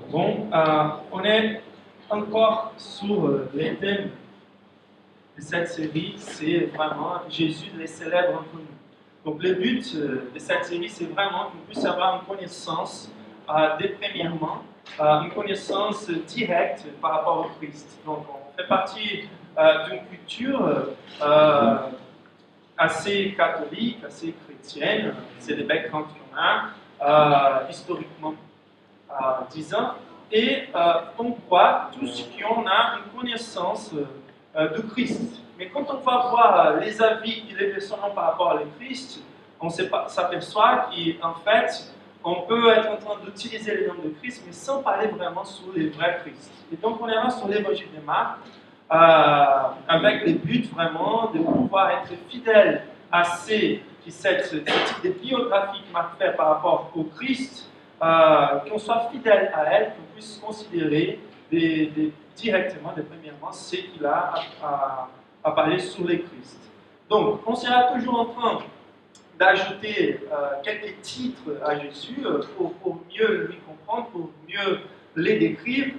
Bon, on est encore sur les thèmes de cette série, c'est vraiment Jésus les célèbre entre nous. Donc le but de cette série, c'est vraiment qu'on puisse avoir une connaissance, premièrement, une connaissance directe par rapport au Christ. Donc on fait partie d'une culture assez catholique, assez chrétienne, c'est le background qu'on a, historiquement disant, et on croit tous qu'on a une connaissance de Christ. Mais quand on va voir les avis et les raisonnements par rapport à Christ, on s'aperçoit qu'en fait, on peut être en train d'utiliser les noms de Christ, mais sans parler vraiment sur les vrais Christ. Et donc, on est là sur l'évangile de Marc, avec le but vraiment de pouvoir être fidèle à ce type de biographie que Marc fait par rapport au Christ, qu'on soit fidèle à elle, qu'on puisse considérer directement, premièrement, ce qu'il a à parler sur les Christ. Donc, on sera toujours en train d'ajouter quelques titres à Jésus pour mieux lui comprendre, pour mieux les décrire,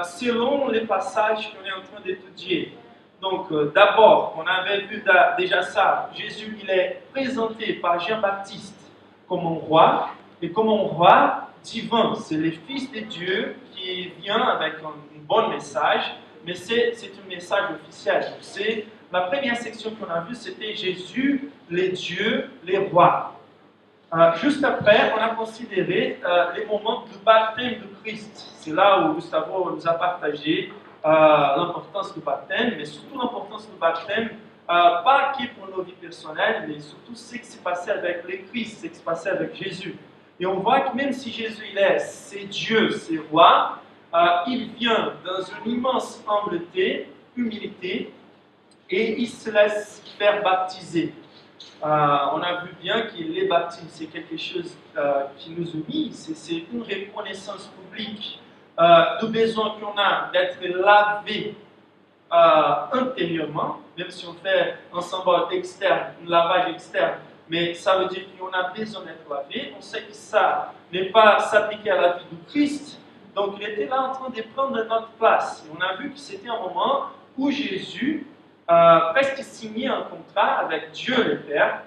selon les passages qu'on est en train d'étudier. Donc, d'abord, on avait vu déjà ça, Jésus, il est présenté par Jean-Baptiste comme un roi, et comme un roi divin. C'est le Fils de Dieu qui vient avec un bon message, mais c'est un message officiel. C'est la première section qu'on a vue, c'était Jésus, les dieux, les rois. Juste après, on a considéré les moments du baptême de Christ. C'est là où Gustavo nous a partagé l'importance du baptême, mais surtout l'importance du baptême, pas que pour nos vies personnelles, mais surtout ce qui s'est passé avec le Christ, ce qui s'est passé avec Jésus. Et on voit que même si Jésus c'est Dieu, c'est roi, il vient dans une immense humilité, et il se laisse faire baptiser. On a vu bien que les baptêmes, c'est quelque chose qui nous unit, c'est une reconnaissance publique du besoin qu'on a d'être lavé intérieurement, même si on fait un symbole externe, un lavage externe, mais ça veut dire qu'on a besoin d'être lavé. On sait que ça n'est pas s'appliquer à la vie du Christ, donc il était là en train de prendre notre place. Et on a vu que c'était un moment où Jésus presque signait un contrat avec Dieu le Père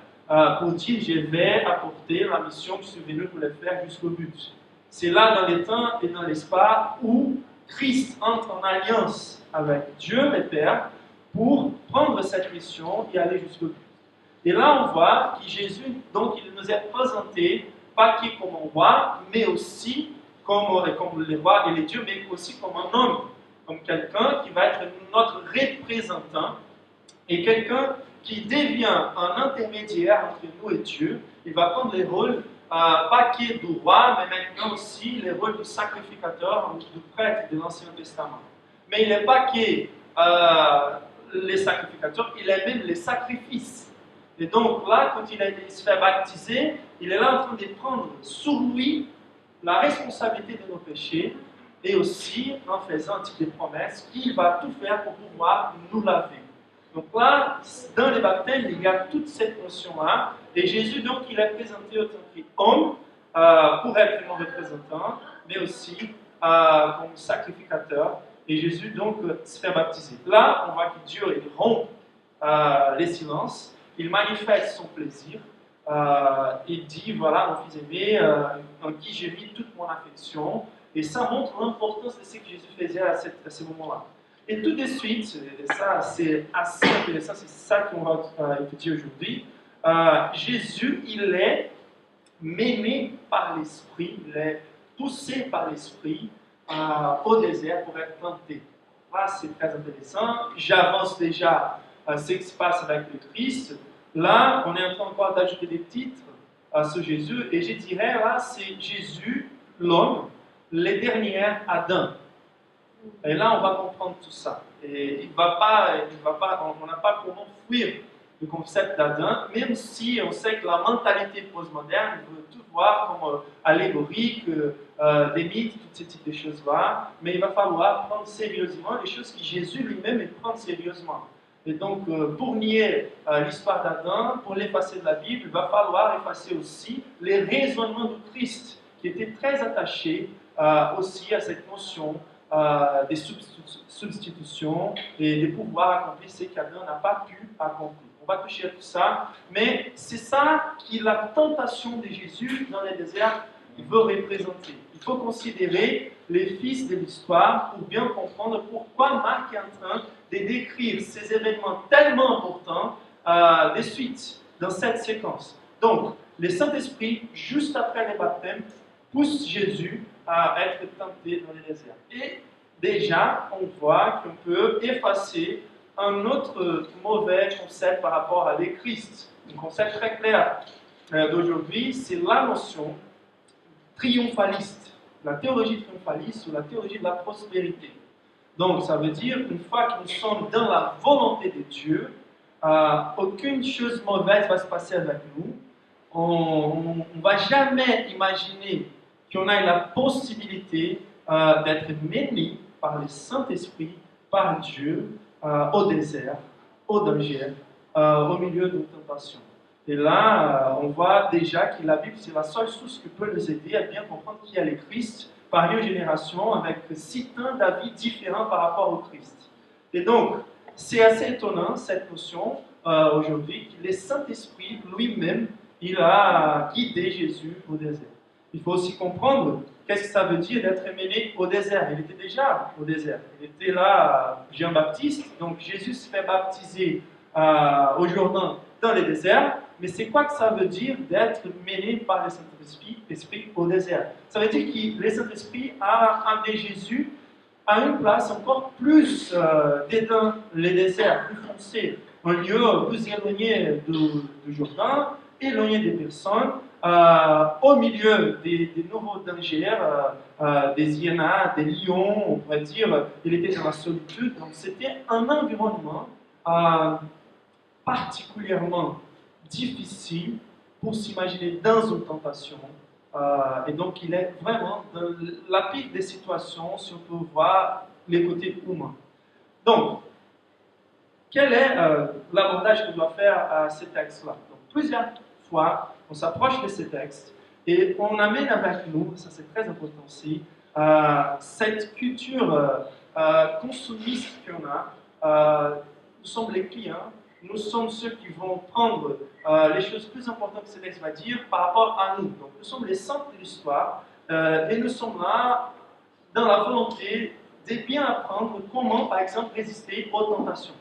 pour dire je vais apporter la mission que je suis venu pour le faire jusqu'au but. C'est là dans le temps et dans l'espace où Christ entre en alliance avec Dieu le Père pour prendre cette mission et aller jusqu'au but. Et là, on voit que Jésus, donc, il nous est présenté pas que comme un roi, mais aussi comme les rois et les dieux, mais aussi comme un homme, comme quelqu'un qui va être notre représentant et quelqu'un qui devient un intermédiaire entre nous et Dieu. Il va prendre les rôles pas que du roi, mais maintenant aussi les rôles du sacrificateur ou du prêtre de l'Ancien Testament. Mais il n'est pas que les sacrificateurs, il est même les sacrifices. Et donc là, quand il se fait baptiser, il est là en train de prendre sur lui la responsabilité de nos péchés et aussi en faisant un type de promesse qu'il va tout faire pour pouvoir nous laver. Donc là, dans les baptêmes, il y a toute cette notion-là. Et Jésus, donc, il est présenté en tant qu'homme pour être mon représentant, mais aussi comme sacrificateur. Et Jésus, donc, se fait baptiser. Là, on voit que Dieu, il rompt les silences, il manifeste son plaisir. Il dit, voilà, mon fils aimé, en qui j'ai mis toute mon affection. Et ça montre l'importance de ce que Jésus faisait à ce moment-là. Et tout de suite, et ça c'est assez intéressant, c'est ça qu'on va étudier aujourd'hui, Jésus, il est mené par l'Esprit, il est poussé par l'Esprit au désert pour être tenté. Là, c'est très intéressant. J'avance déjà ce qui se passe avec le Christ. Là, on est en train encore d'ajouter des titres sur Jésus, et je dirais, là, c'est Jésus, l'homme, le dernier Adam. Et là, on va comprendre tout ça. Et on n'a pas comment fuir le concept d'Adam, même si on sait que la mentalité postmoderne veut tout voir comme allégorique, des mythes, tous ces types de choses-là. Mais il va falloir prendre sérieusement les choses que Jésus lui-même prend sérieusement. Et donc, pour nier l'histoire d'Adam, pour l'effacer de la Bible, il va falloir effacer aussi les raisonnements du Christ, qui était très attaché aussi à cette notion des substitutions et des pouvoirs accomplis, c'est qu'Adam n'a pas pu accomplir. On va toucher à tout ça, mais c'est ça qui la tentation de Jésus dans le désert veut représenter. Il faut considérer les fils de l'histoire pour bien comprendre pourquoi Marc est en train de décrire ces événements tellement importants de suite dans cette séquence. Donc, le Saint-Esprit, juste après le baptême, pousse Jésus à être tenté dans le désert. Et déjà, on voit qu'on peut effacer un autre mauvais concept par rapport à le Christ. Un concept très clair d'aujourd'hui, c'est la notion triomphaliste, la théologie triomphaliste ou la théologie de la prospérité. Donc, ça veut dire qu'une fois que nous sommes dans la volonté de Dieu, aucune chose mauvaise va se passer avec nous. On ne va jamais imaginer qu'on ait la possibilité d'être mené par le Saint-Esprit, par Dieu, au désert, au danger, au milieu d'une tentation. Et là, on voit déjà que la Bible, c'est la seule source qui peut nous aider à bien comprendre qui est le Christ parmi aux générations avec 6 temps d'avis différents par rapport au Christ. Et donc, c'est assez étonnant cette notion aujourd'hui que le Saint-Esprit lui-même, il a guidé Jésus au désert. Il faut aussi comprendre qu'est-ce que ça veut dire d'être mené au désert. Il était déjà au désert. Il était là, Jean-Baptiste, donc Jésus se fait baptiser au Jourdain dans le désert. Mais c'est quoi que ça veut dire d'être mené par le Saint-Esprit au désert? Ça veut dire que le Saint-Esprit a amené Jésus à une place encore plus dans le désert, plus foncé, un lieu plus éloigné du Jourdain, éloigné des personnes, au milieu des nouveaux dangers, des hyénas, des lions, on pourrait dire, il était dans la solitude. Donc c'était un environnement particulièrement difficile pour s'imaginer dans une tentation. Et donc, il est vraiment dans la pire des situations si on peut voir les côtés humains. Donc, quel est l'abordage qu'on doit faire à ces textes-là? Donc, plusieurs fois, on s'approche de ces textes et on amène avec nous, ça c'est très important aussi, cette culture consumiste qu'on a. Nous sommes les clients. Nous sommes ceux qui vont prendre les choses plus importantes que ce texte va dire par rapport à nous. Donc, nous sommes les centres de l'histoire et nous sommes là dans la volonté de bien apprendre comment, par exemple, résister aux tentations.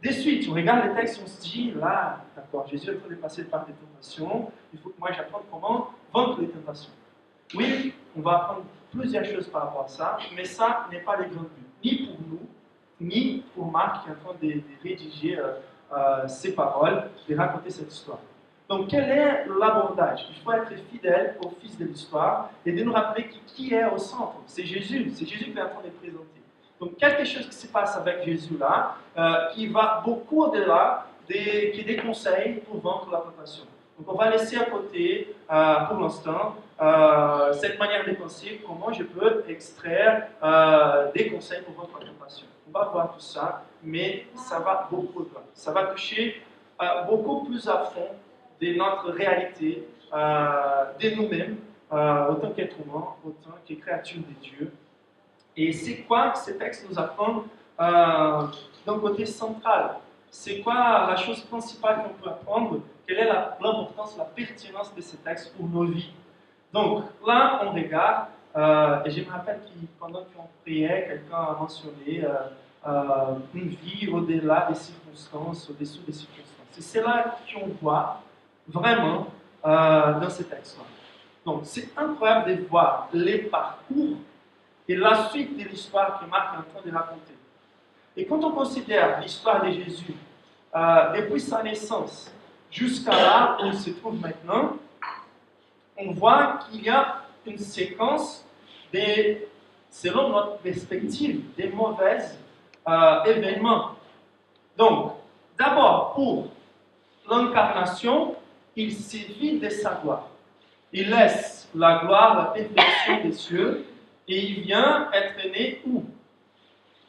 De suite, on regarde les textes et on se dit, là, d'accord, Jésus est en train de passer par des tentations, il faut que moi j'apprenne comment vaincre les tentations. Oui, on va apprendre plusieurs choses par rapport à ça, mais ça n'est pas le grand but, ni pour nous, ni pour Marc qui est en train de rédiger ces paroles, de raconter cette histoire. Donc, quel est l'abordage? Il faut être fidèle au fils de l'histoire et de nous rappeler qui est au centre. C'est Jésus qui est en train de présenter. Donc, quelque chose qui se passe avec Jésus là, qui va beaucoup au-delà des conseils pour vaincre la tentation. Donc, on va laisser à côté, pour l'instant, cette manière de penser, comment je peux extraire des conseils pour vaincre la tentation. On va voir tout ça, mais ça va beaucoup au-delà. Ça va toucher beaucoup plus à fond de notre réalité, de nous-mêmes, autant qu'être humain, autant que créature de Dieu. Et c'est quoi que ces textes nous apprennent d'un côté central? C'est quoi la chose principale qu'on peut apprendre? Quelle est l'importance, la pertinence de ces textes pour nos vies? Donc là, on regarde, et je me rappelle que pendant qu'on priait, quelqu'un a mentionné une vie au-delà des circonstances, au-dessous des circonstances. Et c'est là qu'on voit vraiment dans ces textes-là. Donc c'est incroyable de voir les parcours et la suite de l'histoire que Marc est en train de raconter. Et quand on considère l'histoire de Jésus, depuis sa naissance jusqu'à là où il se trouve maintenant, on voit qu'il y a une séquence, selon notre perspective, des mauvais événements. Donc, d'abord, pour l'incarnation, il se vide de sa gloire. Il laisse la gloire, la perfection des cieux, et il vient être né où?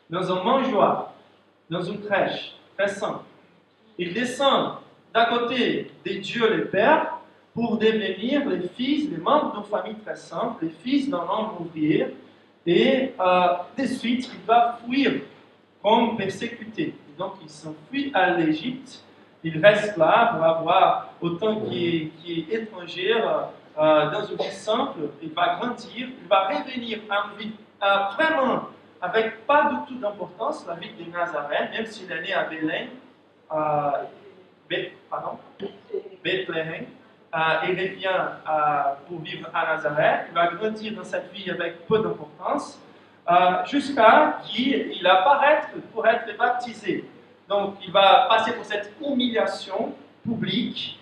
Dans un mangeoire, dans une crèche, très simple. Il descend d'à côté de Dieu le Père pour devenir les fils, les membres d'une famille très simple, les fils d'un homme ouvrier, et de suite il va fuir comme persécuté. Et donc il s'enfuit à l'Égypte, il reste là pour avoir autant qui est étranger dans une vie simple, il va grandir, il va revenir à une vie vraiment avec pas du tout d'importance, la vie de Nazareth, même s'il est né à Bethléem, Bethléem, il revient pour vivre à Nazareth, il va grandir dans cette vie avec peu d'importance, jusqu'à qu'il apparaître pour être baptisé. Donc il va passer pour cette humiliation publique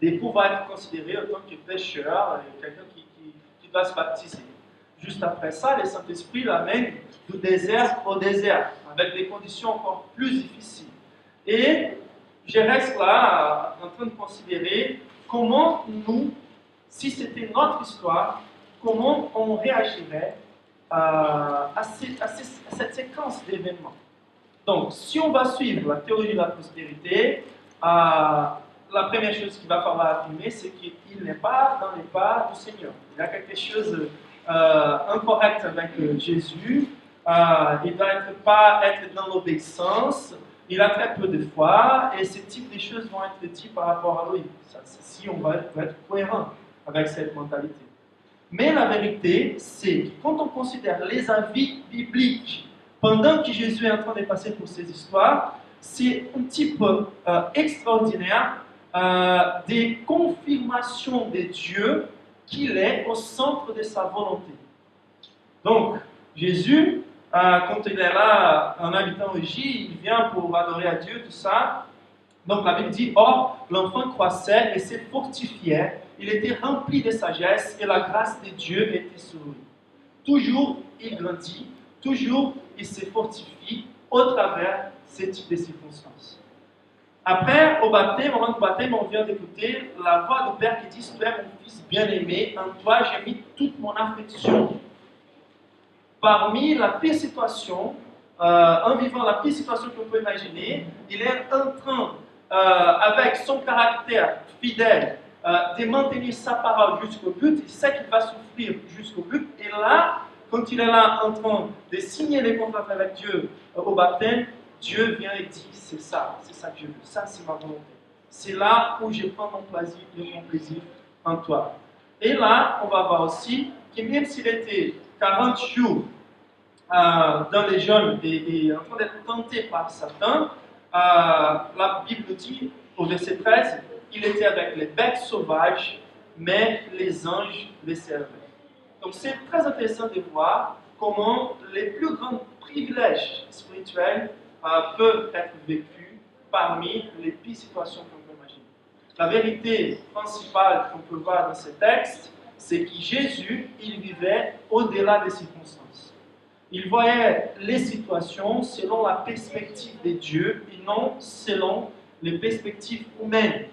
de pouvoir être considéré en tant que pécheur, quelqu'un qui doit se baptiser. Juste après ça, le Saint-Esprit l'amène du désert au désert, avec des conditions encore plus difficiles. Et je reste là en train de considérer comment nous, si c'était notre histoire, comment on réagirait à cette séquence d'événements. Donc, si on va suivre la théorie de la prospérité, la première chose qu'il va falloir affirmer, c'est qu'il n'est pas dans les pas du Seigneur. Il y a quelque chose incorrect avec Jésus. Il ne doit pas être dans l'obéissance. Il a très peu de foi. Et ce type de choses vont être dites par rapport à lui. Si on va être cohérent avec cette mentalité. Mais la vérité, c'est que quand on considère les avis bibliques, pendant que Jésus est en train de passer pour ces histoires, c'est un type extraordinaire des confirmations de Dieu qu'il est au centre de sa volonté. Donc, Jésus, quand il est là en habitant au J, il vient pour adorer à Dieu, tout ça. Donc la Bible dit, or, l'enfant croissait et se fortifiait, il était rempli de sagesse et la grâce de Dieu était sur lui. Toujours, il grandit, toujours, il se fortifie au travers ce type de circonstances. Après, au moment du baptême, on vient d'écouter la voix du Père qui dit, tu es mon fils bien-aimé, en toi j'ai mis toute mon affection. Parmi la pire situation, en vivant la pire situation qu'on peut imaginer, il est en train, avec son caractère fidèle, de maintenir sa parole jusqu'au but. Il sait qu'il va souffrir jusqu'au but. Et là, quand il est là en train de signer les contrats avec Dieu au baptême, Dieu vient et dit, c'est ça que je veux, ça c'est ma volonté. C'est là où je prends mon plaisir en toi. Et là, on va voir aussi que même s'il était 40 jours dans les jeûnes et en train d'être tenté par Satan, la Bible dit au verset 13, il était avec les bêtes sauvages, mais les anges les servaient. Donc c'est très intéressant de voir comment les plus grands privilèges spirituels peuvent être vécus parmi les pires situations qu'on peut imaginer. La vérité principale qu'on peut voir dans ce texte, c'est que Jésus, il vivait au-delà des circonstances. Il voyait les situations selon la perspective de Dieu et non selon les perspectives humaines.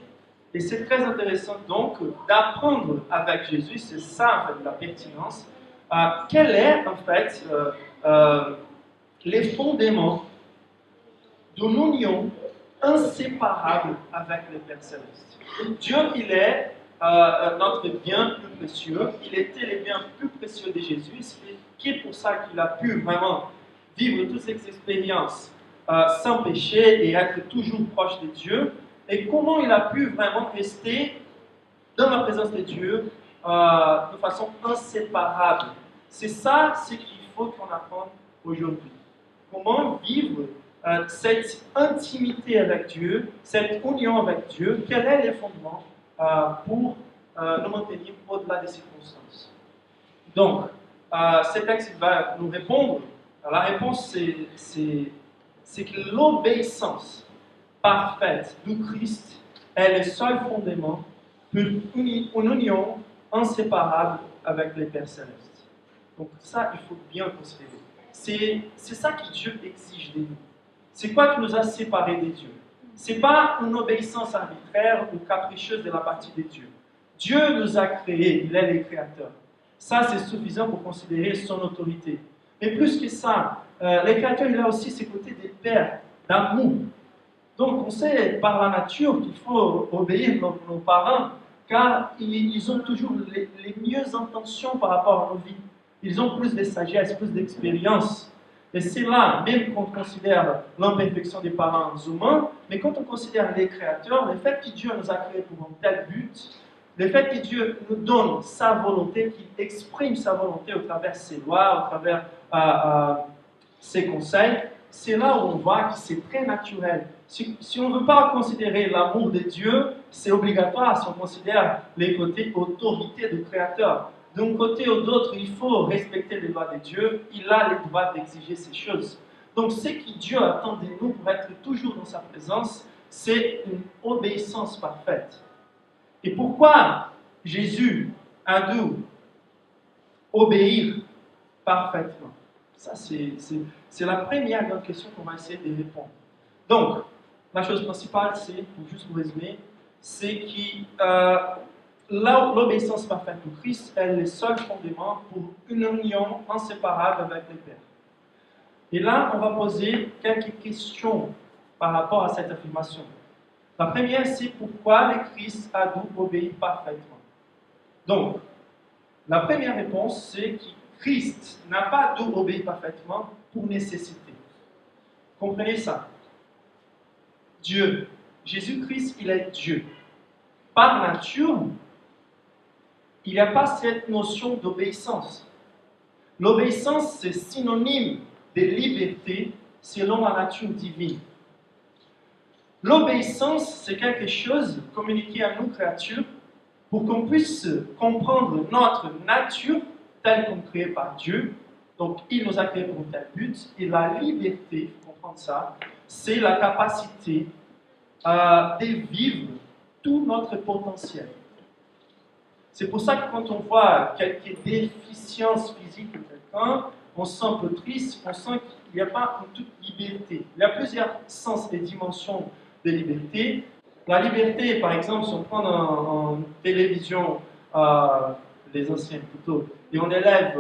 Et c'est très intéressant donc d'apprendre avec Jésus, c'est ça en fait la pertinence, quel est en fait les fondements d'une union inséparable avec le Père Céleste. Dieu, il est notre bien plus précieux, il était le bien plus précieux de Jésus, c'est pour ça qu'il a pu vraiment vivre toutes ces expériences sans péché et être toujours proche de Dieu, et comment il a pu vraiment rester dans la présence de Dieu de façon inséparable. C'est ça ce qu'il faut qu'on apprenne aujourd'hui. Comment vivre cette intimité avec Dieu, cette union avec Dieu, quel est le fondement pour nous maintenir au-delà des circonstances. Donc, ce texte va nous répondre. La réponse, c'est que l'obéissance parfaite du Christ est le seul fondement pour une union inséparable avec le Père Céleste. Donc ça, il faut bien considérer. C'est ça que Dieu exige de nous. C'est quoi qui nous a séparés de Dieu? Ce n'est pas une obéissance arbitraire ou capricieuse de la partie de Dieu. Dieu nous a créés, il est le Créateur. Ça, c'est suffisant pour considérer son autorité. Mais plus que ça, le Créateur, il a aussi ses côtés des pères, d'amour. Donc on sait par la nature qu'il faut obéir nos parents, car ils ont toujours les mieux intentions par rapport à nos vies. Ils ont plus de sagesse, plus d'expérience. Et c'est là, même quand on considère l'imperfection des parents humains, mais quand on considère les créateurs, le fait que Dieu nous a créés pour un tel but, le fait que Dieu nous donne sa volonté, qu'il exprime sa volonté au travers de ses lois, au travers ses conseils, c'est là où on voit que c'est très naturel. Si on ne veut pas considérer l'amour de Dieu, c'est obligatoire si on considère les côtés autorité du Créateur. D'un côté ou d'autre, il faut respecter les lois de Dieu. Il a le droit d'exiger ces choses. Donc, ce que Dieu attend de nous pour être toujours dans sa présence, c'est une obéissance parfaite. Et pourquoi Jésus a dû obéir parfaitement? Ça, c'est la première grande question qu'on va essayer de répondre. Donc, la chose principale, c'est, pour juste vous résumer, c'est que l'obéissance parfaite de Christ est le seul fondement pour une union inséparable avec le Père. Et là, on va poser quelques questions par rapport à cette affirmation. La première, c'est pourquoi le Christ a dû obéir parfaitement. Donc, la première réponse, c'est que Christ n'a pas dû obéir parfaitement pour nécessité. Comprenez ça. Dieu, Jésus-Christ, il est Dieu. Par nature, il n'y a pas cette notion d'obéissance. L'obéissance, c'est synonyme de liberté selon la nature divine. L'obéissance, c'est quelque chose communiqué à nous, créatures, pour qu'on puisse comprendre notre nature telle qu'on est créée par Dieu. Donc, il nous a créés pour un tel but. Et la liberté, il faut comprendre ça, c'est la capacité de vivre tout notre potentiel. C'est pour ça que quand on voit quelques déficiences physiques de quelqu'un, on se sent un peu triste, on sent qu'il n'y a pas une toute liberté. Il y a plusieurs sens et dimensions de liberté. La liberté, par exemple, si on prend en télévision, les anciens plutôt, et on élève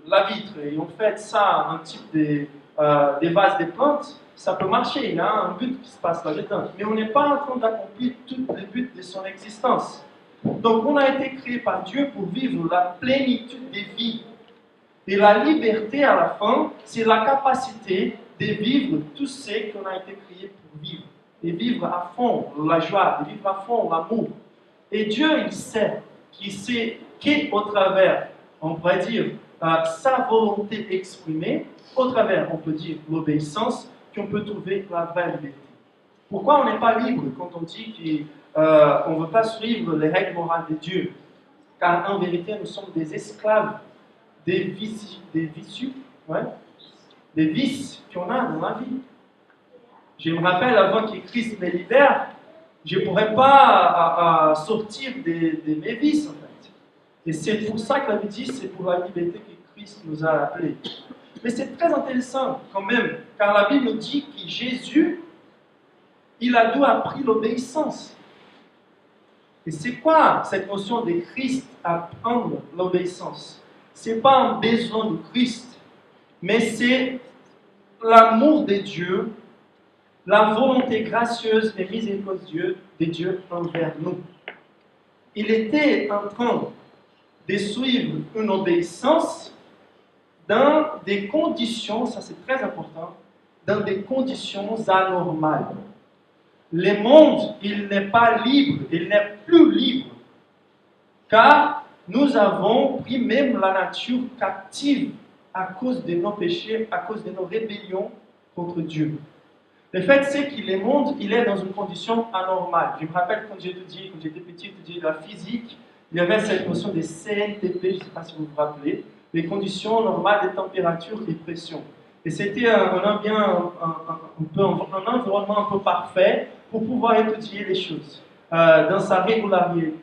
la vitre et on fait ça un type des vases de plantes, ça peut marcher, il y a un but qui se passe là-dedans. Mais on n'est pas en train d'accomplir tous les buts de son existence. Donc on a été créé par Dieu pour vivre la plénitude des vies. Et la liberté à la fin, c'est la capacité de vivre tout ce qu'on a été créé pour vivre. Et vivre à fond la joie, de vivre à fond l'amour. Et Dieu, il sait qu'au travers, on pourrait dire, sa volonté exprimée, au travers, on peut dire, l'obéissance, qu'on peut trouver la vraie liberté. Pourquoi on n'est pas libre quand on dit qu'on ne veut pas suivre les règles morales de Dieu? Car en vérité, nous sommes des esclaves des vices qu'on a dans la vie. Je me rappelle, avant que Christ me libère, je ne pourrais pas sortir de mes vices, en fait. Et c'est pour ça que la Bible dit, c'est pour la liberté que Christ nous a appelés. Mais c'est très intéressant quand même, car la Bible nous dit que Jésus, il a dû apprendre l'obéissance. Et c'est quoi cette notion de Christ apprendre l'obéissance? Ce n'est pas un besoin de Christ, mais c'est l'amour de Dieu, la volonté gracieuse et miséricordieuse de Dieu envers nous. Il était en train de suivre une obéissance dans des conditions, ça c'est très important, dans des conditions anormales. Le monde, il n'est pas libre, il n'est plus libre, car nous avons pris même la nature captive à cause de nos péchés, à cause de nos rébellions contre Dieu. Le fait, c'est que le monde, il est dans une condition anormale. Je me rappelle quand j'étais petit, j'étudiais la physique, il y avait cette notion de CNTP, je ne sais pas si vous vous rappelez, les conditions normales de température et pression. Et c'était un environnement un peu parfait pour pouvoir étudier les choses dans sa régularité.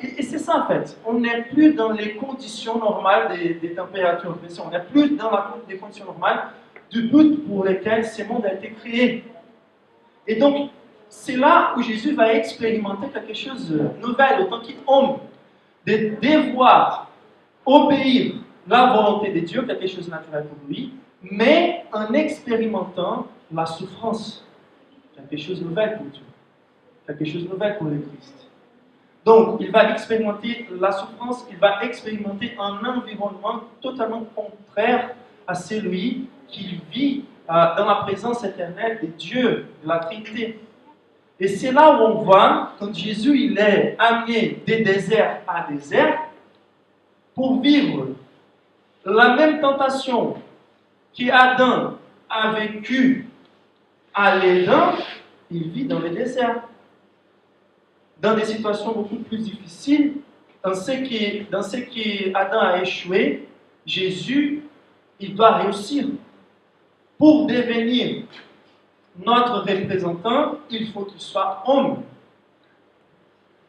Et c'est ça en fait. On n'est plus dans les conditions normales des températures et pression. On n'est plus dans les conditions normales du but pour lequel ce monde a été créé. Et donc, c'est là où Jésus va expérimenter quelque chose de nouvel, autant qu'homme, de devoir obéir la volonté de Dieu, quelque chose de naturel pour lui, mais en expérimentant la souffrance. Quelque chose de nouvel pour Dieu. Quelque chose de nouvel pour le Christ. Donc, il va expérimenter la souffrance, il va expérimenter un environnement totalement contraire à celui qu'il vit dans la présence éternelle de Dieu, de la Trinité. Et c'est là où on voit, quand Jésus il est amené des déserts à désert, pour vivre la même tentation qu'Adam a vécue à l'Éden, il vit dans le désert. Dans des situations beaucoup plus difficiles, dans ce qu'Adam a échoué, Jésus, il doit réussir. Pour devenir notre représentant, il faut qu'il soit homme.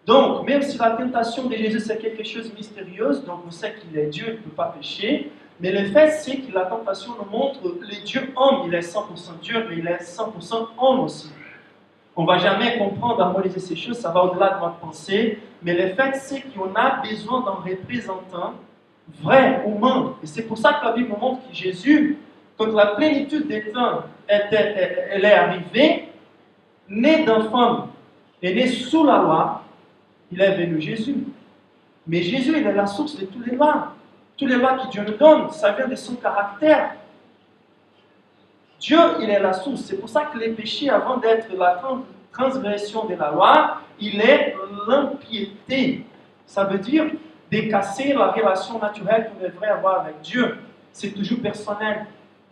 Donc, même si la tentation de Jésus c'est quelque chose de mystérieux, donc on sait qu'il est Dieu, il ne peut pas pécher, mais le fait c'est que la tentation nous montre le Dieu homme, il est 100% Dieu, mais il est 100% homme aussi. On ne va jamais comprendre, harmoniser ces choses, ça va au-delà de notre pensée, mais le fait c'est qu'on a besoin d'un représentant vrai, humain. Et c'est pour ça que la Bible nous montre que Jésus, quand la plénitude des temps elle est arrivée, né d'une femme et né sous la loi, il est venu Jésus. Mais Jésus, il est la source de toutes les lois. Toutes les lois que Dieu nous donne, ça vient de son caractère. Dieu, il est la source. C'est pour ça que les péchés, avant d'être la transgression de la loi, il est l'impiété. Ça veut dire décasser la relation naturelle qu'on devrait avoir avec Dieu. C'est toujours personnel.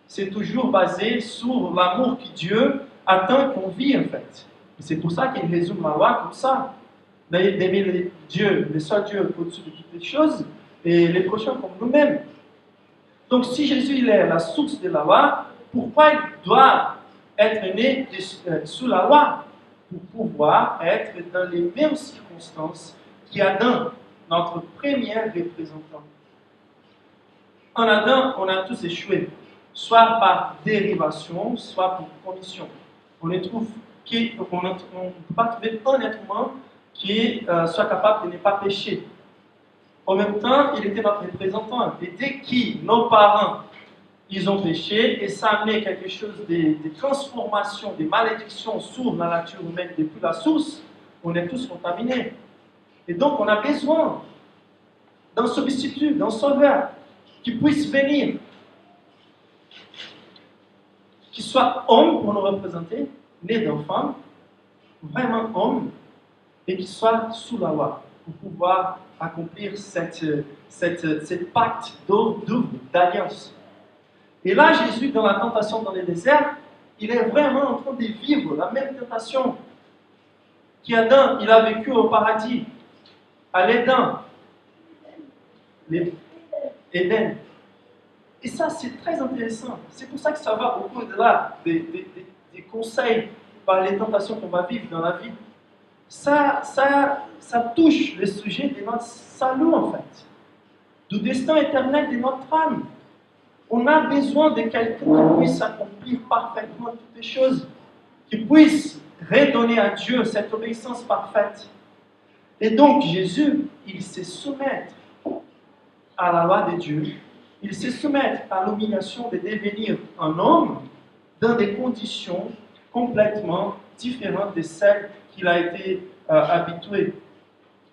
C'est toujours basé sur l'amour que Dieu attend qu'on vit, en fait. C'est pour ça qu'il résume la loi comme ça. D'aimer Dieu, le seul Dieu au-dessus de toutes les choses, et les prochains comme nous-mêmes. Donc, si Jésus il est la source de la loi, pourquoi il doit être né sous la loi? Pour pouvoir être dans les mêmes circonstances qu'Adam, notre premier représentant. En Adam, on a tous échoué, soit par dérivation, soit par commission. On ne peut pas trouver un être humain qui soit capable de ne pas pécher. En même temps, il était notre représentant. Et dès que nos parents ils ont péché, et ça a amené quelque chose de transformation, de malédiction sur la nature humaine depuis la source, on est tous contaminés. Et donc, on a besoin d'un substitut, d'un sauveur, qui puisse venir, qui soit homme pour nous représenter, né d'une femme, vraiment homme, et qui soit sous la loi, pour pouvoir accomplir cette pacte d'alliance. Et là, Jésus, dans la tentation dans le désert, il est vraiment en train de vivre la même tentation qu'Adam, il a vécu au paradis, à l'Éden. Éden. Et ça, c'est très intéressant. C'est pour ça que ça va beaucoup au-delà des conseils par les tentations qu'on va vivre dans la vie. Ça touche le sujet de notre salut, en fait, du destin éternel de notre âme. On a besoin de quelqu'un qui puisse accomplir parfaitement toutes les choses, qui puisse redonner à Dieu cette obéissance parfaite. Et donc Jésus, il sait soumettre à la loi de Dieu, il sait soumettre à l'obligation de devenir un homme dans des conditions complètement différentes de celles qu'il a été habitué.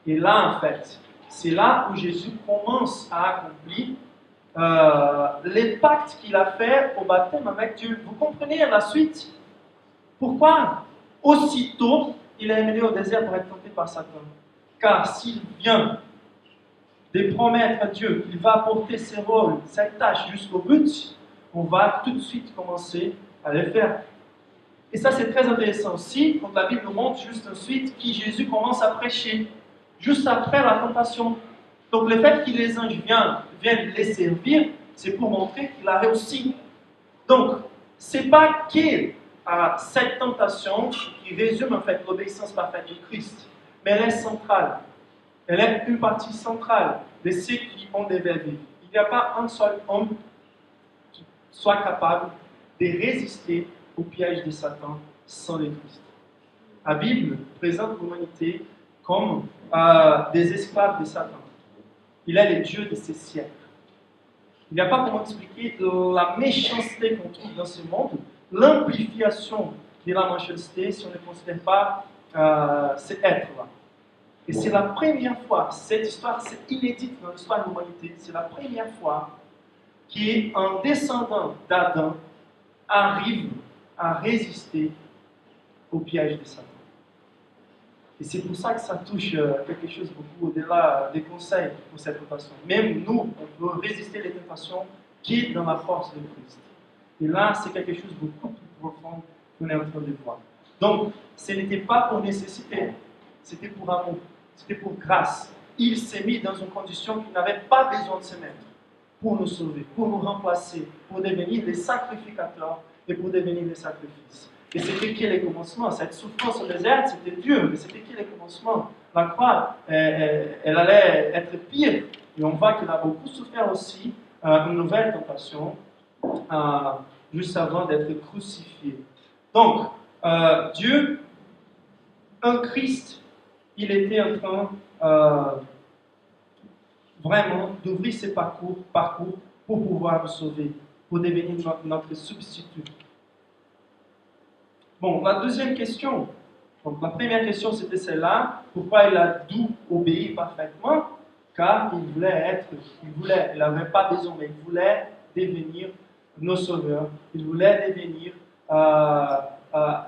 Et là, en fait, c'est là où Jésus commence à accomplir les pactes qu'il a fait au baptême avec Dieu. Vous comprenez la suite? Pourquoi aussitôt il est mené au désert pour être tenté par Satan? Car s'il vient de promettre à Dieu qu'il va apporter ses rôles, ses tâches jusqu'au but, on va tout de suite commencer à les faire. Et ça c'est très intéressant aussi, quand la Bible nous montre juste ensuite que Jésus commence à prêcher, juste après la tentation. Donc le fait que les anges viennent les servir, c'est pour montrer qu'il a réussi. Donc, ce n'est pas que cette tentation qui résume en fait l'obéissance parfaite de Christ, mais elle est centrale. Elle est une partie centrale de ce qu'on devait vivre. Il n'y a pas un seul homme qui soit capable de résister au piège de Satan sans le Christ. La Bible présente l'humanité comme des esclaves de Satan. Il est le Dieu de ces siècles. Il n'y a pas comment expliquer la méchanceté qu'on trouve dans ce monde, l'amplification de la méchanceté si on ne considère pas cet être-là. Et c'est la première fois, cette histoire, c'est inédite dans l'histoire de l'humanité, c'est la première fois qu'un descendant d'Adam arrive à résister au piège de Satan. Et c'est pour ça que ça touche quelque chose beaucoup au-delà des conseils pour cette tentation. Même nous, on veut résister les tentations qui est dans la force de Christ. Et là, c'est quelque chose de beaucoup plus profond qu'on est en train de voir. Donc, ce n'était pas pour nécessité, c'était pour amour, c'était pour grâce. Il s'est mis dans une condition qu'il n'avait pas besoin de se mettre pour nous sauver, pour nous remplacer, pour devenir les sacrificateurs et pour devenir les sacrifices. Et c'était qui les commencements? Cette souffrance au désert, c'était dur, mais c'était qui les commencements? La croix, elle allait être pire. Et on voit qu'il a beaucoup souffert aussi une nouvelle tentation juste avant d'être crucifié. Donc, Dieu, un Christ, il était en train vraiment d'ouvrir ses parcours pour pouvoir nous sauver, pour devenir notre substitut. Bon, la deuxième question, donc la première question c'était celle-là, pourquoi il a dû obéir parfaitement? Car il n'avait pas besoin, mais il voulait devenir nos sauveurs, il voulait devenir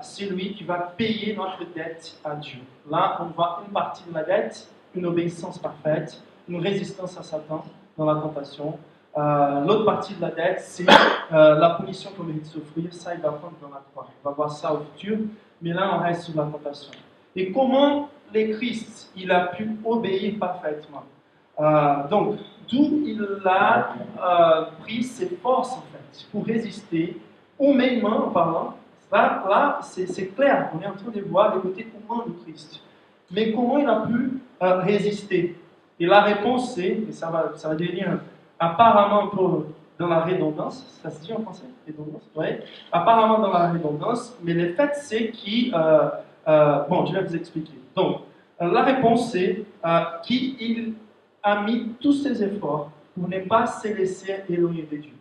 celui qui va payer notre dette à Dieu. Là, on voit une partie de la dette, une obéissance parfaite, une résistance à Satan dans la tentation. L'autre partie de la dette, c'est la punition qu'on mérite de souffrir. Ça, il va prendre dans la croix. On va voir ça au futur. Mais là, on reste sur la tentation. Et comment le Christ, il a pu obéir parfaitement? Donc, d'où il a pris ses forces, en fait, pour résister, humainement en parlant. Là c'est clair. On est en train de voir le côté humain de Christ. Mais comment il a pu résister? Et la réponse, c'est, et ça va devenir apparemment un peu dans la redondance, ça se dit en français? Redondance, ouais. Apparemment dans la redondance, mais le fait c'est bon, je vais vous expliquer. Donc, la réponse c'est qu'il a mis tous ses efforts pour ne pas se laisser éloigner de Dieu.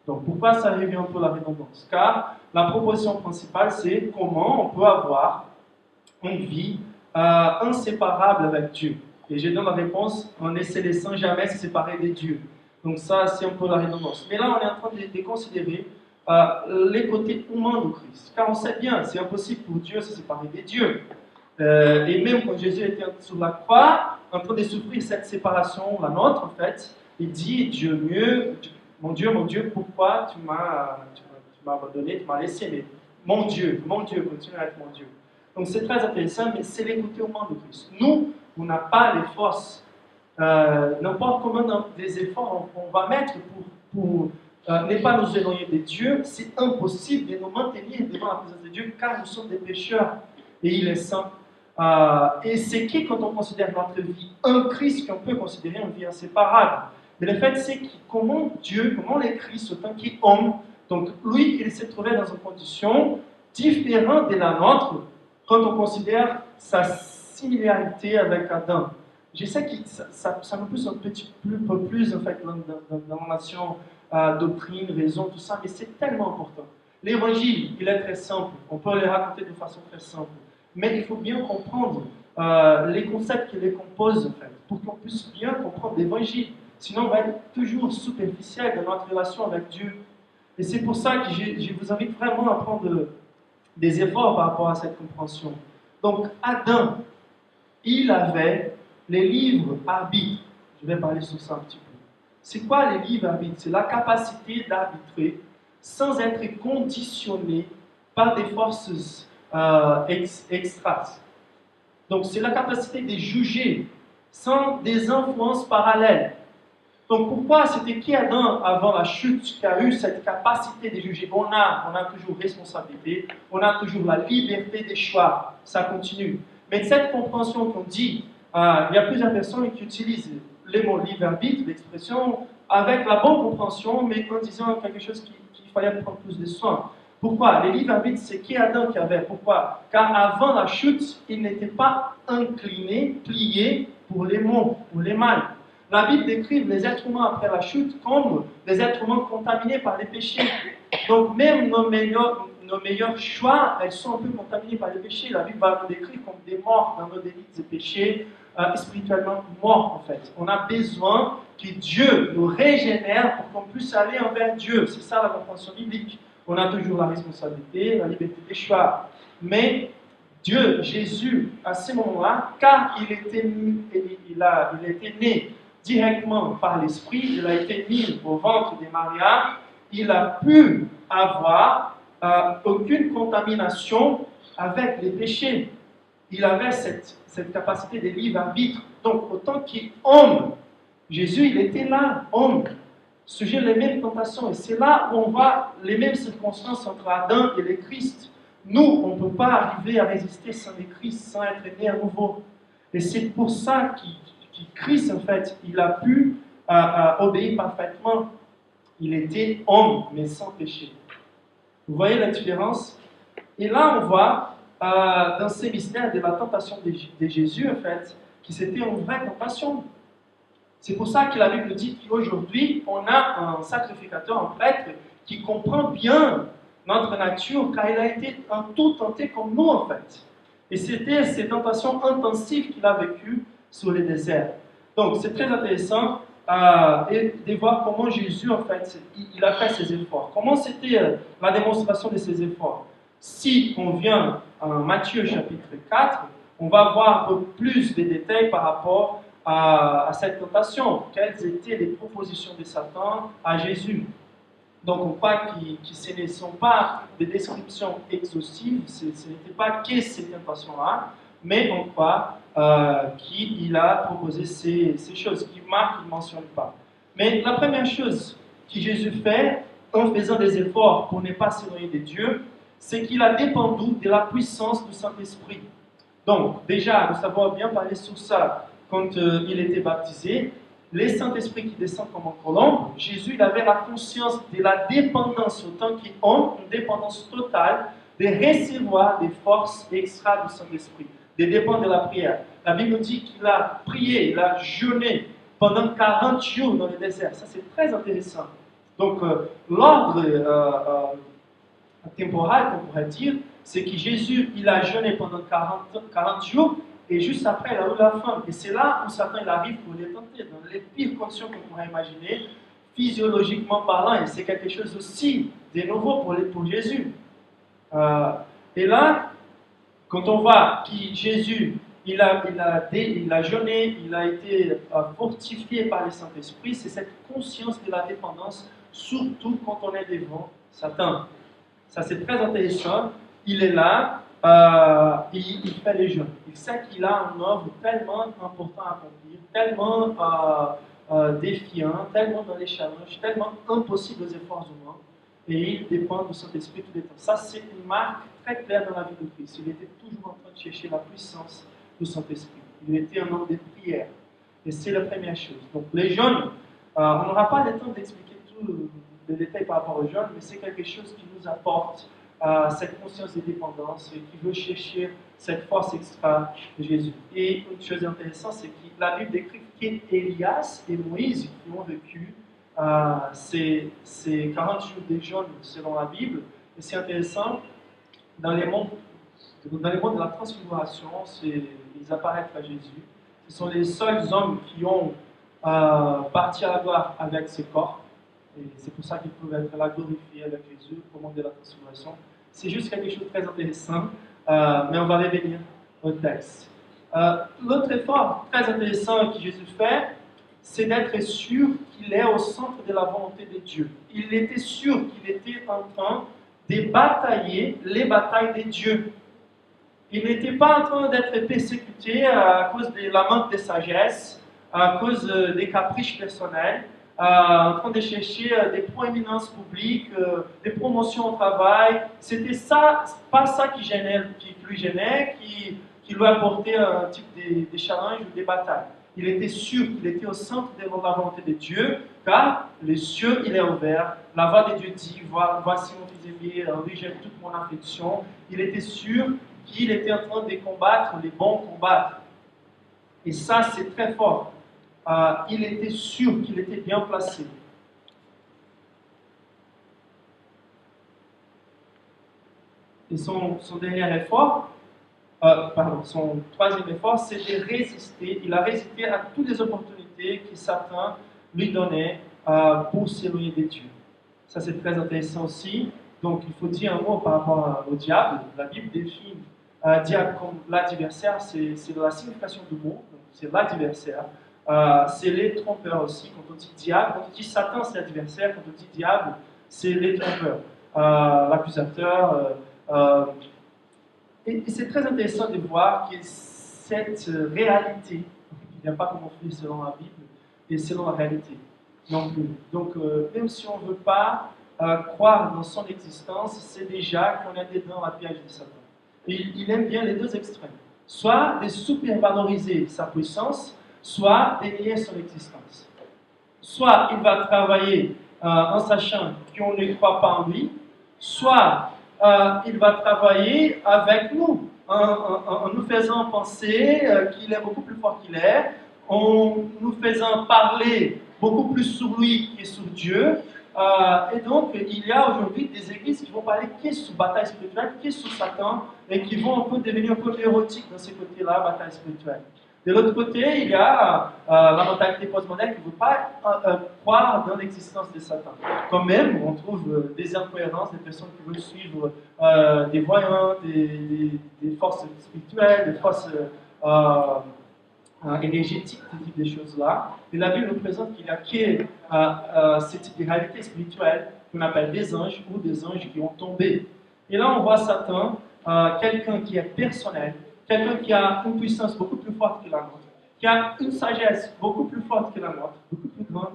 Donc, pourquoi ça revient un peu à la redondance? Car la proposition principale c'est comment on peut avoir une vie inséparable avec Dieu. Et je donne la réponse en ne se laissant jamais se séparer de Dieu. Donc ça, c'est un peu la redondance. Mais là, on est en train de considérer les côtés humains de Christ. Car on sait bien, c'est impossible pour Dieu de se séparer de Dieu. Et même quand Jésus était sur la croix, en train de souffrir cette séparation, la nôtre en fait, il dit, Dieu mieux, mon Dieu, pourquoi tu m'as abandonné, tu m'as laissé, mais mon Dieu, continue à être mon Dieu. Donc c'est très intéressant, mais c'est les côtés humains de Christ. Nous, on n'a pas les forces. N'importe comment des efforts on va mettre pour ne pas nous éloigner de Dieu, c'est impossible de nous maintenir devant la présence de Dieu car nous sommes des pécheurs et il est saint. Et c'est qui quand on considère notre vie un Christ qu'on peut considérer une vie inséparable. Mais le fait c'est comment le Christ autant qu'homme, donc lui il s'est trouvé dans une condition différente de la nôtre quand on considère sa similarité avec Adam. Je sais que ça me pousse un petit peu plus en fait, dans la nation, doctrine, raison, tout ça, mais c'est tellement important. L'évangile, il est très simple, on peut le raconter de façon très simple, mais il faut bien comprendre les concepts qui les composent en fait, pour qu'on puisse bien comprendre l'évangile. Sinon, on va être toujours superficiel dans notre relation avec Dieu. Et c'est pour ça que je vous invite vraiment à prendre des efforts par rapport à cette compréhension. Donc, Adam, il avait les livres arbitres. Je vais parler sur ça un petit peu. C'est quoi les livres arbitres? C'est la capacité d'arbitrer sans être conditionné par des forces extra. Donc, c'est la capacité de juger sans des influences parallèles. Donc, pourquoi c'était qui Adam avant la chute qui a eu cette capacité de juger? On a toujours responsabilité, on a toujours la liberté des choix. Ça continue. Mais cette compréhension qu'on dit, il y a plusieurs personnes qui utilisent les mots livre arbitre, l'expression, avec la bonne compréhension, mais en disant quelque chose qu'il fallait prendre plus de soin. Pourquoi? Les livres arbitres, c'est qui Adam qui avait. Pourquoi? Car avant la chute, il n'était pas incliné, plié pour les maux, pour les mal. La Bible décrit les êtres humains après la chute comme des êtres humains contaminés par les péchés. Donc même nos nos meilleurs choix, elles sont un peu contaminées par le péché. La Bible va nous décrire comme des morts dans nos délits et péchés, spirituellement morts en fait. On a besoin que Dieu nous régénère pour qu'on puisse aller envers Dieu. C'est ça la compréhension biblique. On a toujours la responsabilité, la liberté des choix. Mais Dieu, Jésus, à ce moment-là, car il était né directement par l'Esprit, il a été mis au ventre de Maria, il a pu avoir aucune contamination avec les péchés. Il avait cette capacité de libre arbitre. Donc, autant qu'homme, Jésus, il était là, homme, sujet les mêmes tentations. Et c'est là où on voit les mêmes circonstances entre Adam et le Christ. Nous, on ne peut pas arriver à résister sans le Christ, sans être né à nouveau. Et c'est pour ça que Christ, en fait, il a pu obéir parfaitement. Il était homme, mais sans péché. Vous voyez la différence? Et là, on voit dans ces mystères de la tentation de Jésus, en fait, que c'était une vraie tentation. C'est pour ça que la Bible dit qu'aujourd'hui, on a un sacrificateur, un prêtre, qui comprend bien notre nature, car il a été en tout tenté comme nous, en fait. Et c'était ces tentations intensives qu'il a vécues sur le désert. Donc, c'est très intéressant de voir comment Jésus, en fait, il a fait ses efforts. Comment c'était la démonstration de ses efforts? Si on vient en Matthieu chapitre 4, on va voir un peu plus de détails par rapport à cette tentation. Quelles étaient les propositions de Satan à Jésus? Donc on croit que ce ne sont pas des descriptions exhaustives, ce n'était pas que ces tentations-là, mais on croit qu'il a proposé ces choses qui Marc ne mentionne pas. Mais la première chose que Jésus fait en faisant des efforts pour ne pas s'éloigner de Dieu, c'est qu'il a dépendu de la puissance du Saint-Esprit. Donc déjà, nous avons bien parlé sur ça quand il était baptisé. Le Saint-Esprit qui descend comme un colombe, Jésus il avait la conscience de la dépendance autant qu'homme, une dépendance totale de recevoir des forces extra du Saint-Esprit, de dépendre de la prière. La Bible nous dit qu'il a prié, il a jeûné pendant 40 jours dans le désert. Ça c'est très intéressant. Donc l'ordre temporel qu'on pourrait dire, c'est que Jésus il a jeûné pendant 40 jours, et juste après, il a eu la faim. Et c'est là où Satan il arrive pour les tenter, dans les pires conditions qu'on pourrait imaginer, physiologiquement parlant. Et c'est quelque chose aussi de nouveau pour Jésus. Et là, quand on voit que Jésus, il a jeûné, il a été fortifié par le Saint-Esprit, c'est cette conscience de la dépendance, surtout quand on est devant Satan. Ça, c'est très intéressant. Il est là. Il fait les jeûnes. Il sait qu'il a un œuvre tellement important à accomplir, tellement défiant, tellement dans les challenges, tellement impossible aux efforts humains, et il dépend de son esprit tout le temps. Ça, c'est une marque très claire dans la vie de Christ. Il était toujours en train de chercher la puissance de son esprit. Il était un homme de prière. Et c'est la première chose. Donc, les jeûnes, on n'aura pas le temps d'expliquer tous les détails par rapport aux jeûnes, mais c'est quelque chose qui nous apporte cette conscience de dépendance et qui veut chercher cette force extra de Jésus. Et une chose intéressante, c'est que la Bible décrit qu'Élias et Moïse qui ont vécu ces 40 jours de jeûne selon la Bible. Et c'est intéressant, dans les mondes de la transfiguration, ils apparaissent à Jésus. Ce sont les seuls hommes qui ont parti à la gloire avec ce corps. Et c'est pour ça qu'ils peuvent être là glorifiés avec Jésus au moment de la transfiguration. C'est juste quelque chose de très intéressant, mais on va revenir au texte. L'autre effort très intéressant que Jésus fait, c'est d'être sûr qu'il est au centre de la volonté de Dieu. Il était sûr qu'il était en train de batailler les batailles de Dieu. Il n'était pas en train d'être persécuté à cause de la manque de sagesse, à cause des caprices personnels, en train de chercher des proéminences publiques, des promotions au travail. C'était ça, pas ça qui lui gênait, qui lui apportait un type de challenge ou de bataille. Il était sûr qu'il était au centre de la volonté de Dieu, car les cieux, il est ouvert. La voix de Dieu dit, voici mon fils aimé, lui j'aime toute mon affection. Il était sûr qu'il était en train de combattre les bons combats. Et ça, c'est très fort. Il était sûr qu'il était bien placé. Et son dernier effort, son troisième effort, c'est de résister. Il a résisté à toutes les opportunités que Satan lui donnait pour s'éloigner de Dieu. Ça, c'est très intéressant aussi. Donc, il faut dire un mot par rapport au diable. La Bible définit diable comme l'adversaire, c'est la signification du mot, c'est l'adversaire. C'est les trompeurs aussi. Quand on dit diable, quand on dit Satan, c'est l'adversaire. Quand on dit diable, c'est les trompeurs, l'accusateur. Et c'est très intéressant de voir que cette réalité, il n'y a pas comme on fait selon la Bible, et selon la réalité non plus. Donc, même si on ne veut pas croire dans son existence, c'est déjà qu'on est dans la piège de Satan. Et il aime bien les deux extrêmes. Soit de supervaloriser sa puissance, soit de nier son existence. Soit il va travailler en sachant qu'on ne croit pas en lui, soit il va travailler avec nous, en nous faisant penser qu'il est beaucoup plus fort qu'il est, en nous faisant parler beaucoup plus sur lui que sur Dieu. Et donc, il y a aujourd'hui des églises qui vont parler que sur bataille spirituelle, que sur Satan, et qui vont un peu devenir un peu érotiques dans ce côté-là, bataille spirituelle. De l'autre côté, il y a la mentalité postmoderne qui ne veut pas croire dans l'existence de Satan. Quand même, on trouve des incohérences, des personnes qui veulent suivre des voyants, des forces spirituelles, des forces énergétiques, ce type de choses-là. Et la Bible nous présente qu'il y a que ce type de réalité spirituelle qu'on appelle des anges ou des anges qui ont tombé. Et là, on voit Satan, quelqu'un qui est personnel, quelqu'un qui a une puissance beaucoup plus forte que la nôtre, qui a une sagesse beaucoup plus forte que la nôtre, beaucoup plus grande,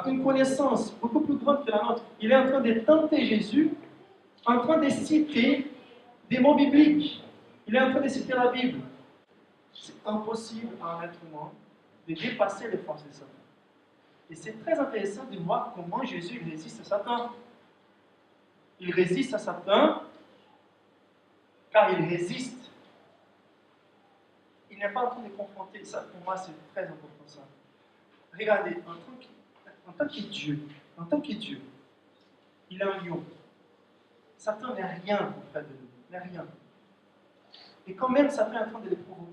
une connaissance beaucoup plus grande que la nôtre. Il est en train de tenter Jésus, en train de citer des mots bibliques. Il est en train de citer la Bible. C'est impossible à un être humain de dépasser les forces de Satan. Et c'est très intéressant de voir comment Jésus résiste à Satan. Il résiste à Satan car il résiste. Il n'est pas en train de confronter ça. Pour moi, c'est très important ça. Regardez, en tant que Dieu, il est un lion. Satan n'est rien auprès de lui, n'est rien. Et quand même, Satan est en train de les provoquer.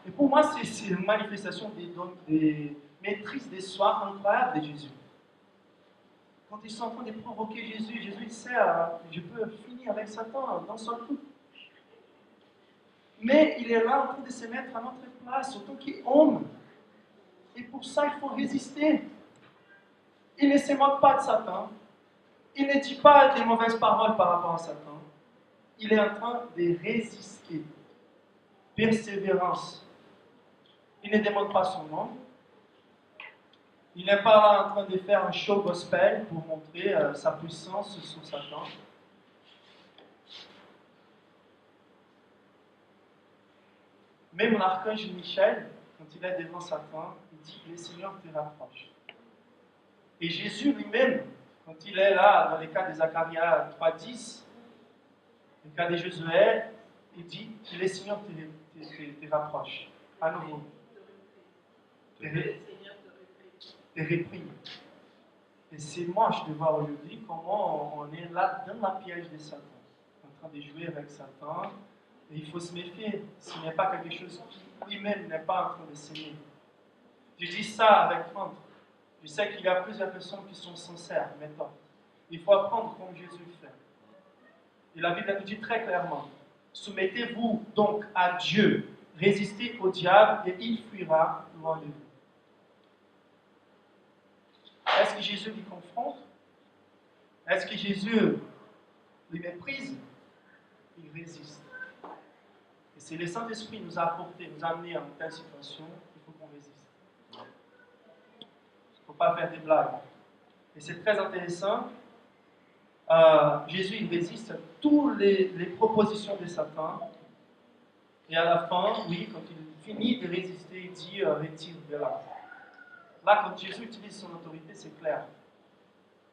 Et pour moi, c'est une manifestation des maîtrises des soins incroyables de Jésus. Quand ils sont en train de provoquer Jésus, Jésus sait, je peux finir avec Satan d'un seul coup. Mais il est là en train de se mettre à notre place, autant qu'homme. Et pour ça, il faut résister. Il ne se moque pas de Satan. Il ne dit pas des mauvaises paroles par rapport à Satan. Il est en train de résister. Persévérance. Il ne demande pas son nom. Il n'est pas là en train de faire un show gospel pour montrer sa puissance sur Satan. Même l'archange Michel, quand il est devant Satan, il dit que le Seigneur te rapproche. Et Jésus lui-même, quand il est là, dans les cas de Zacharia 3.10, le cas de Josué, il dit que le Seigneur te rapproche. À nouveau. Te réprime. Et c'est moche de voir aujourd'hui comment on est là dans la piège de Satan, en train de jouer avec Satan. Et il faut se méfier s'il n'est pas quelque chose qui lui-même n'est pas en train de s'aimer. Je dis ça avec crainte. Je sais qu'il y a plusieurs personnes qui sont sincères, mais pas. Il faut apprendre comme Jésus fait. Et la Bible nous dit très clairement, soumettez-vous donc à Dieu, résistez au diable et il fuira loin de vous. Est-ce que Jésus lui confronte? Est-ce que Jésus lui méprise? Il résiste. Et c'est le Saint-Esprit nous a apporté, nous a amené en telle situation, il faut qu'on résiste. Il ne faut pas faire des blagues. Et c'est très intéressant. Jésus, il résiste à toutes les propositions de Satan. Et à la fin, oui, quand il finit de résister, il dit retire de là. Là, quand Jésus utilise son autorité, c'est clair.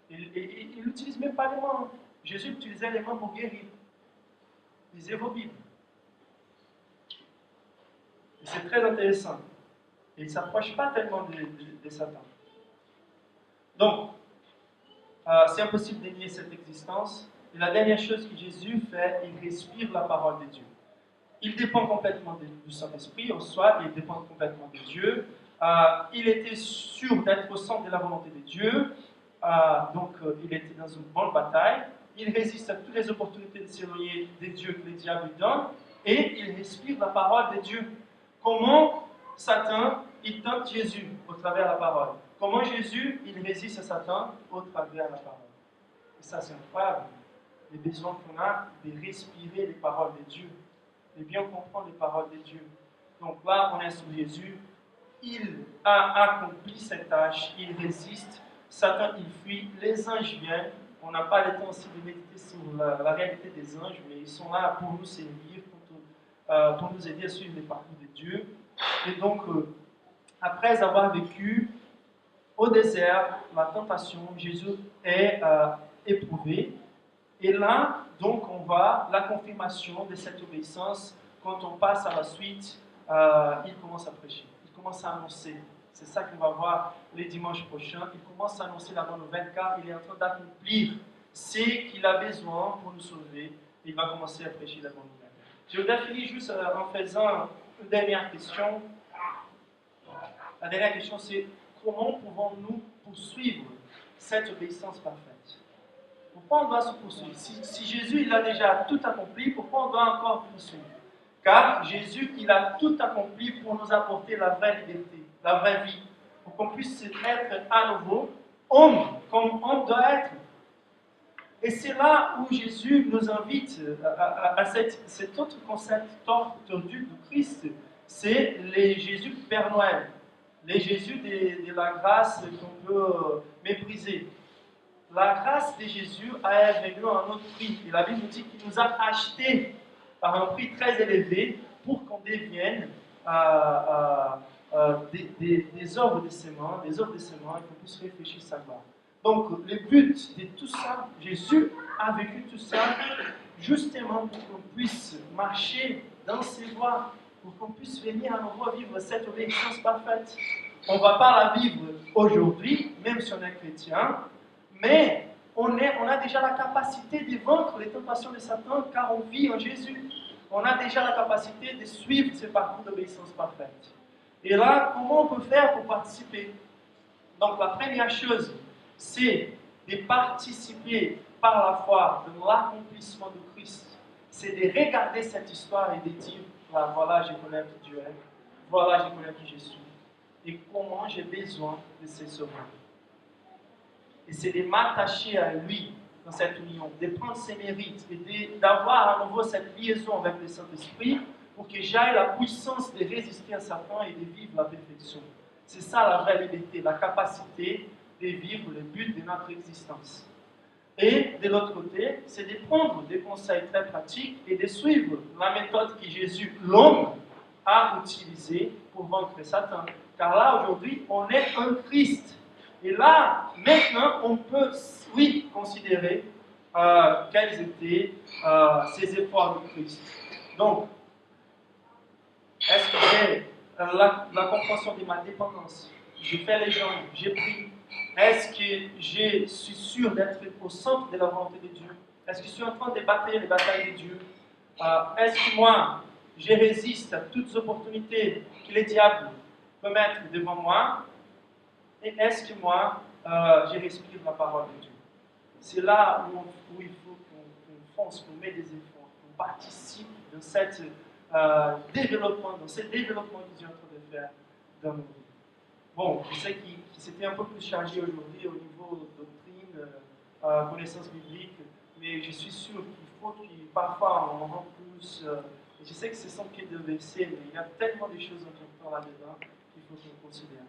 Il n'utilise même pas les mains. Jésus utilisait les mains pour guérir. Lisez vos Bibles. Et c'est très intéressant. Et il ne s'approche pas tellement de Satan. Donc, c'est impossible de nier cette existence. Et la dernière chose que Jésus fait, il respire la parole de Dieu. Il dépend complètement du Saint-Esprit en soi, il dépend complètement de Dieu. Il était sûr d'être au centre de la volonté de Dieu, donc il était dans une bonne bataille. Il résiste à toutes les opportunités de s'éloigner des dieux que les diables lui donnent, et il respire la parole de Dieu. Comment Satan, il tente Jésus au travers de la parole? Comment Jésus, il résiste à Satan au travers de la parole? Et ça, c'est incroyable. Les besoins qu'on a de respirer les paroles de Dieu, de bien comprendre les paroles de Dieu. Donc là, on est sur Jésus. Il a accompli cette tâche, il résiste. Satan, il fuit. Les anges viennent. On n'a pas le temps aussi de méditer sur la réalité des anges, mais ils sont là pour nous servir, pour nous aider à suivre les parcours de Dieu. Et donc, après avoir vécu au désert la tentation, Jésus est éprouvé. Et là, donc, on voit la confirmation de cette obéissance. Quand on passe à la suite, il commence à prêcher, il commence à annoncer. C'est ça qu'on va voir les dimanches prochains. Il commence à annoncer la bonne nouvelle car il est en train d'accomplir ce qu'il a besoin pour nous sauver. Et il va commencer à prêcher la bonne nouvelle. Je voudrais finir juste en faisant une dernière question. La dernière question, c'est comment pouvons-nous poursuivre cette obéissance parfaite? Pourquoi on doit se poursuivre? Si Jésus il a déjà tout accompli, pourquoi on doit encore poursuivre? Car Jésus, il a tout accompli pour nous apporter la vraie liberté, la vraie vie, pour qu'on puisse être à nouveau homme, comme homme doit être. Et c'est là où Jésus nous invite à cet autre concept tordu de Christ, c'est les Jésus Père Noël, les Jésus de la grâce qu'on peut mépriser. La grâce de Jésus est venue à un autre prix. Et la Bible nous dit qu'il nous a achetés par un prix très élevé pour qu'on devienne des œuvres de ses mains, et qu'on puisse réfléchir sa gloire. Donc, le but de tout ça, Jésus a vécu tout ça justement pour qu'on puisse marcher dans ses voies, pour qu'on puisse venir à nouveau vivre cette obéissance parfaite. On ne va pas la vivre aujourd'hui, même si on est chrétien, mais on a déjà la capacité de vaincre les tentations de Satan car on vit en Jésus. On a déjà la capacité de suivre ce parcours d'obéissance parfaite. Et là, comment on peut faire pour participer? Donc la première chose, c'est de participer par la foi dans l'accomplissement de Christ. C'est de regarder cette histoire et de dire, voilà, je connais qui Dieu est, voilà, je connais qui je suis, et comment j'ai besoin de ce sauveur. Et c'est de m'attacher à lui dans cette union, de prendre ses mérites et d'avoir à nouveau cette liaison avec le Saint-Esprit pour que j'aille la puissance de résister à Satan et de vivre la perfection. C'est ça la vraie liberté, la capacité de vivre le but de notre existence. Et de l'autre côté, c'est de prendre des conseils très pratiques et de suivre la méthode que Jésus, l'homme, a utilisée pour vaincre Satan. Car là, aujourd'hui, on est un Christ. Et là, maintenant, on peut, oui, considérer quels étaient ces efforts de Christ. Donc, est-ce que j'ai la compréhension de ma dépendance? J'ai fait les jambes, j'ai pris. Est-ce que je suis sûr d'être au centre de la volonté de Dieu? Est-ce que je suis en train de batailler les batailles de Dieu? Est-ce que moi, je résiste à toutes les opportunités que les diables peuvent mettre devant moi? Et est-ce que moi, je respire la parole de Dieu? C'est là où il faut qu'on fonce, qu'on met des efforts, qu'on participe dans cette développement, dans ce développement que Dieu est en train de faire dans nos vies. Bon, je sais que c'était un peu plus chargé aujourd'hui au niveau doctrine, connaissance biblique, mais je suis sûr qu'il faut que parfois on en rend plus. Je sais que ce sont que deux versets, mais il y a tellement de choses importantes là-dedans qu'il faut qu'on considère.